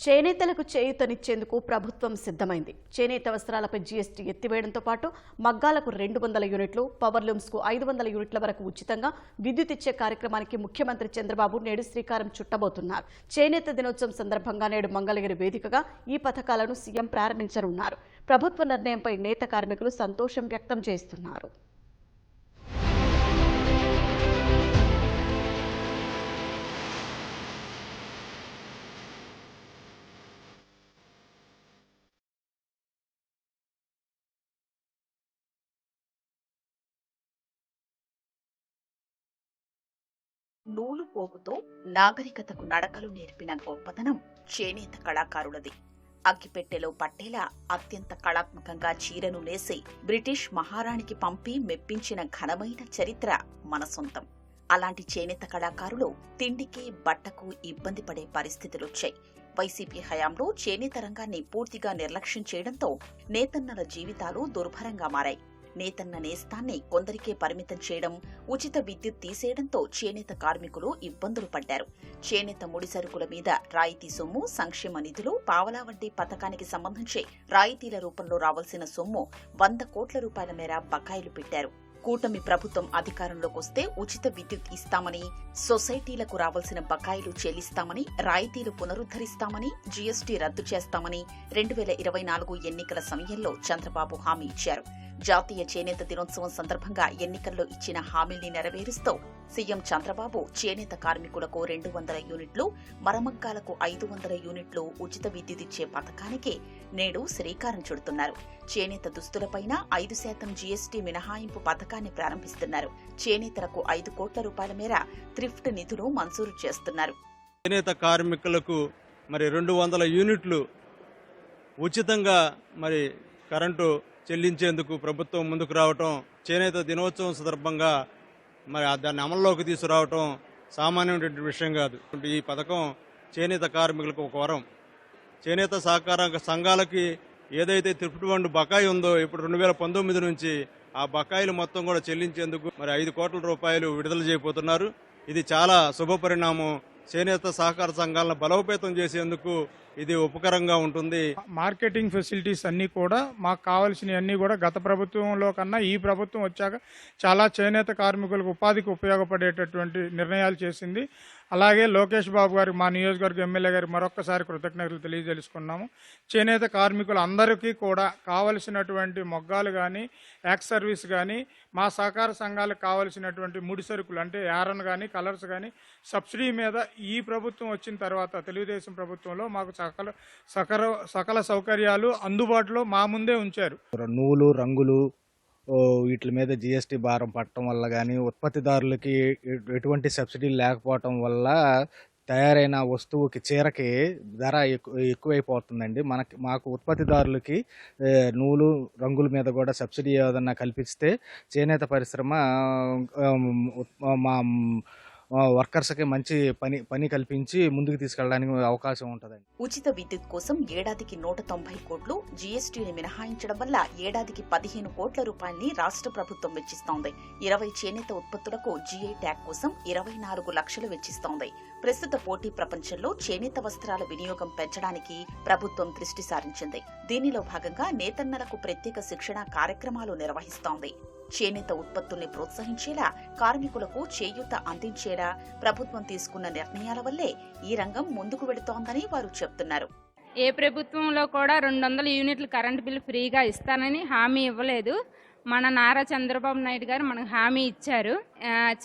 చేనేతలకు చేయూతనిచ్చేందుకు ప్రభుత్వం సిద్ధమైంది. చేనేత వస్త్రాలపై జీఎస్టీ ఎత్తివేయడంతో పాటు మగ్గాలకు 200 యూనిట్లు, పవర్లూమ్స్కు 500 యూనిట్ల వరకు ఉచితంగా విద్యుత్ ఇచ్చే కార్యక్రమానికి ముఖ్యమంత్రి చంద్రబాబు నేడు శ్రీకారం చుట్టబోతున్నారు. చేనేత దినోత్సవం సందర్భంగా నేడు మంగళగిరి వేదికగా ఈ పథకాలను సీఎం ప్రారంభించనున్నారు. ప్రభుత్వ నిర్ణయంపై నేత కార్మికులు సంతోషం వ్యక్తం చేస్తున్నారు. నూలు పోగుతో నాగరికతకు నడకలు నేర్పిన గొప్పతనం చేనేత కళాకారులది. అగ్గిపెట్టెలో పట్టేలా అత్యంత కళాత్మకంగా చీరను నేసి బ్రిటిష్ మహారాణికి పంపి మెప్పించిన ఘనమైన చరిత్ర మన సొంతం. అలాంటి చేనేత కళాకారులు తిండికి బట్టకు ఇబ్బంది పడే పరిస్థితులొచ్చాయి. వైసీపీ హయాంలో చేనేత రంగాన్ని పూర్తిగా నిర్లక్ష్యం చేయడంతో నేతన్నల జీవితాలు దుర్భరంగా మారాయి. నేతన్న నేస్తాన్ని కొందరికే పరిమితం చేయడం, ఉచిత విద్యుత్ తీసేయడంతో చేనేత కార్మికులు ఇబ్బందులు పడ్డారు. చేనేత ముడిసరుకుల మీద రాయితీ సొమ్ము, సంక్షేమ నిధులు, పావలా వడ్డీ పథకానికి సంబంధించి రాయితీల రూపంలో రావాల్సిన సొమ్ము 100 కోట్ల రూపాయల మేర బకాయిలు పెట్టారు. కూటమి ప్రభుత్వం అధికారంలోకి వస్తే ఉచిత విద్యుత్ ఇస్తామని, సొసైటీలకు రావాల్సిన బకాయిలు చెల్లిస్తామని, రాయితీలు పునరుద్ధరిస్తామని, జీఎస్టీ రద్దు చేస్తామని 2024 ఎన్నికల సమయంలో చంద్రబాబు హామీ ఇచ్చారు. జాతీయ చేనేత దినోత్సవం సందర్భంగా ఎన్నికల్లో ఇచ్చిన హామీల్ని నెరవేరుస్తూ సీఎం చంద్రబాబు చేనేత కార్మికులకు 200 యూనిట్లు, మరమగ్గాలకు 500 యూనిట్లు ఉచిత విద్యుత్ ఇచ్చే పథకానికి నేడు శ్రీకారం చుడుతున్నారు. చేనేత దుస్తులపైన 5% జీఎస్టీ మినహాయింపు పథకాన్ని ప్రారంభిస్తున్నారు. చేనేతలకు 5 కోట్ల రూపాయల మేర థ్రిఫ్ట్ నిధులు మంజూరు చేస్తున్నారు. చేనేత కార్మికులకు 200 యూనిట్లు ఉచితంగా కరెంటు చెల్లించేందుకు ప్రభుత్వం ముందుకు రావటం, చేనేత దినోత్సవం సందర్భంగా దాన్ని అమల్లోకి తీసుకురావటం సామాన్యమైన విషయం కాదు. ఈ పథకం చేనేత కార్మికులకు ఒక వరం. చేనేత సహకార సంఘాలకి ఏదైతే థ్రిఫ్ట్ ఫండ్ బకాయి ఉందో ఇప్పుడు 2019 నుంచి ఆ బకాయిలు మొత్తం కూడా చెల్లించేందుకు 5 కోట్ల రూపాయలు విడుదల చేయబోతున్నారు. ఇది చాలా శుభ పరిణామం. చేనేత సహకార సంఘాలను బలోపేతం చేసేందుకు ఇది ఉపకరంగా ఉంటుంది. మార్కెటింగ్ ఫెసిలిటీస్ అన్నీ కూడా మాకు కావాల్సినవి అన్నీ కూడా గత ప్రభుత్వంలో కన్నా ఈ ప్రభుత్వం వచ్చాక చాలా చేనేత కార్మికులకు ఉపాధికి ఉపయోగపడేటటువంటి నిర్ణయాలు చేసింది. అలాగే లోకేష్ బాబు గారికి, మా నియోజకవర్గ ఎమ్మెల్యే గారికి మరొక్కసారి కృతజ్ఞతలు తెలియజేసుకున్నాము. చేనేత కార్మికులు అందరికీ కూడా కావలసినటువంటి మొగ్గాలు కానీ, యాక్స్ సర్వీస్ కానీ, మా సహకార సంఘాలకు కావలసినటువంటి ముడి సరుకులు అంటే యారన్ కానీ, కలర్స్ కానీ సబ్సిడీ మీద ఈ ప్రభుత్వం వచ్చిన తర్వాత తెలుగుదేశం ప్రభుత్వంలో మాకు సకల సౌకర్యాలు అందుబాటులో మా ముందే ఉంచారు. నూలు, రంగులు వీటి మీద జీఎస్టీ భారం పడటం వల్ల కానీ, ఉత్పత్తిదారులకి ఎటువంటి సబ్సిడీ లేకపోవటం వల్ల తయారైన వస్తువుకి, చీరకి ధర ఎక్కువైపోతుందండి. మాకు ఉత్పత్తిదారులకి నూలు, రంగుల మీద కూడా సబ్సిడీ ఏదన్నా కల్పిస్తే చేనేత పరిశ్రమ మా వర్కర్స్కి మంచి పని కల్పించి ముందుకు తీసుకెళ్ళడానికి అవకాశం ఉంటుందండి. ఉచిత విద్యుత్ కోసం ఏడాదికి 190 కోట్లు, జీఎస్టీని మినహాయించడం వల్ల ఏడాదికి 15 కోట్ల రూపాయల్ని రాష్ట్ర ప్రభుత్వం వెచ్చిస్తోంది. 20 చేనేత ఉత్పత్తులకు జీఐ ట్యాగ్ కోసం 24 లక్షలు వెచ్చిస్తోంది. ప్రస్తుత పోటీ ప్రపంచంలో చేనేత వస్త్రాల వినియోగం పెంచడానికి ప్రభుత్వం దృష్టి సారించింది. దీనిలో భాగంగా నేతన్నలకు ప్రత్యేక శిక్షణ కార్యక్రమాలు నిర్వహిస్తోంది. చేనేత ఉత్పత్తుల్ని ప్రోత్సహించేలా, కార్మికులకు చేయూత అందించేలా ప్రభుత్వం తీసుకున్న నిర్ణయాల వల్లే ఈ రంగం ముందుకు వెళుతోందని వారు చెప్తున్నారు. ఏ ప్రభుత్వంలో కూడా 200 యూనిట్లు కరెంటు బిల్లు ఫ్రీగా ఇస్తానని హామీ ఇవ్వలేదు. మన నారా చంద్రబాబు నాయుడు గారు మనకు హామీ ఇచ్చారు.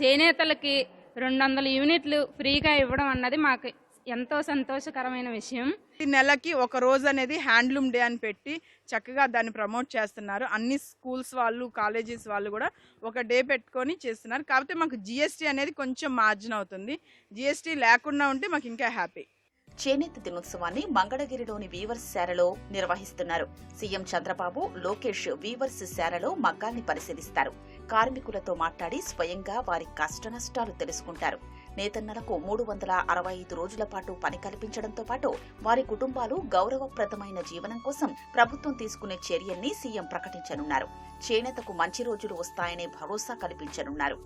చేనేతలకి 200 యూనిట్లు ఫ్రీగా ఇవ్వడం అన్నది మాకు ఎంతో సంతోషకరమైన విషయం. ఈ నెలకి ఒక రోజు అనేది హ్యాండ్లూమ్ డే అని పెట్టి చక్కగా దాన్ని ప్రమోట్ చేస్తున్నారు. అన్ని స్కూల్స్ వాళ్ళు, కాలేజెస్ వాళ్ళు కూడా ఒక డే పెట్టుకొని చేస్తున్నారు. కాకపోతే మాకు జీఎస్టీ అనేది కొంచెం మార్జిన్ అవుతుంది. జీఎస్టీ లేకుండా ఉంటే మాకు ఇంకా హ్యాపీ. చేనేత దినోత్సవాన్ని మంగళగిరిలోని వీవర్స్ శాలలో నిర్వహిస్తున్నారు. సీఎం చంద్రబాబు, లోకేష్ వీవర్స్ శాలలో మగ్గాల్ని పరిశీలిస్తారు. కార్మికులతో మాట్లాడి స్వయంగా వారి కష్టనష్టాలు తెలుసుకుంటారు. నేతన్నలకు 365 రోజుల పాటు పని కల్పించడంతో పాటు వారి కుటుంబాలు గౌరవప్రదమైన జీవనం కోసం ప్రభుత్వం తీసుకునే చర్యల్ని సీఎం ప్రకటించనున్నారు. చేనేతకు మంచి రోజులు వస్తాయనే భరోసా కల్పించనున్నారు.